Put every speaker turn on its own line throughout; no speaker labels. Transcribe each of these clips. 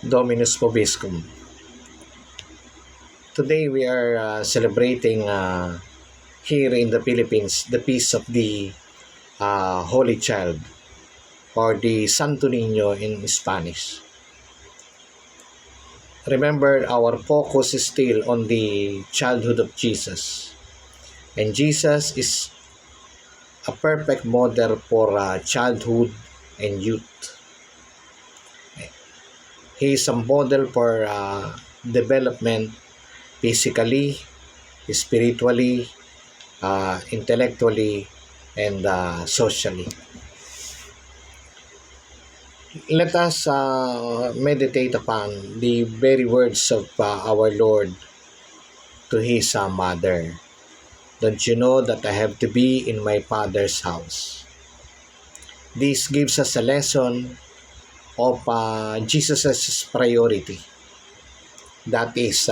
Dominus Vobiscum. Today we are celebrating here in the Philippines the feast of the Holy Child, or the Santo Niño in Spanish. Remember, our focus is still on the childhood of Jesus, and Jesus is a perfect model for childhood and youth. He is a model for development physically, spiritually, intellectually, and socially. Let us meditate upon the very words of our Lord to his mother. Don't you know that I have to be in my Father's house? This gives us a lesson of Jesus' priority. That is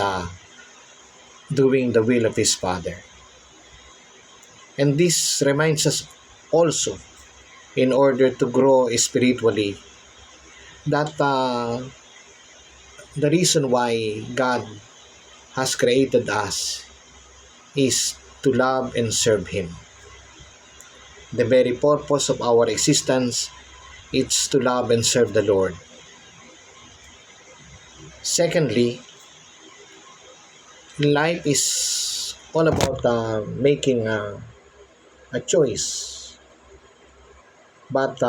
doing the will of his Father. And this reminds us also, in order to grow spiritually, that the reason why God has created us is to love and serve Him. The very purpose of our existence is to love and serve the Lord. Secondly, life is all about making a choice. But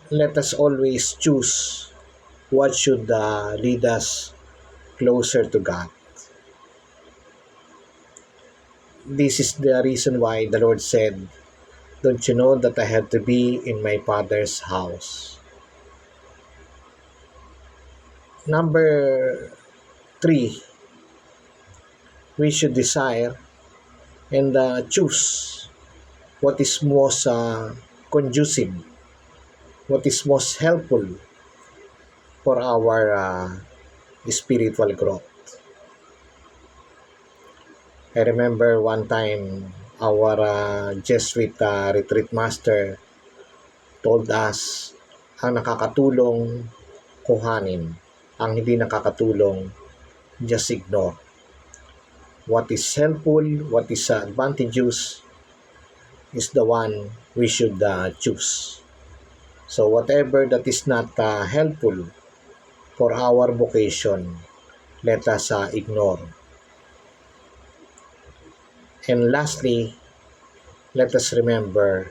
let us always choose what should lead us closer to God. This is the reason why the Lord said, "Don't you know that I have to be in my Father's house?" Number 3, we should desire and choose what is most conducive, what is most helpful for our spiritual growth. I remember one time our Jesuit retreat master told us, ang nakakatulong, kuhanin. Ang hindi nakakatulong, just ignore. What is helpful, what is advantageous, is the one we should choose. So whatever that is not helpful for our vocation, let us ignore. And lastly, let us remember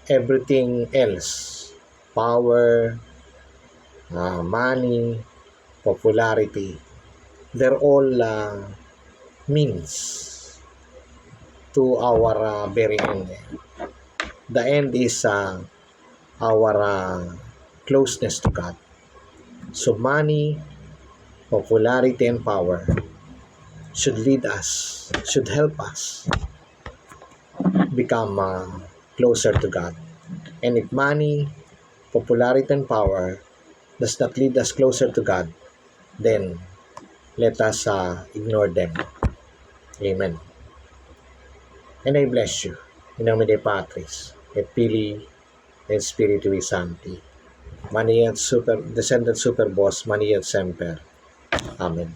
everything else, power, money, popularity, they're all means to our very end. The end is our closeness to God. So money, popularity, and power should lead us, should help us become closer to God. And if money, popularity, and power does not lead us closer to God, then let us ignore them. Amen. And I bless you. In nomine Dei Patris, et Filii, et Spiritui Sancti. Manuel Super, Descendant Super Boss, Manuel Semper. Amen.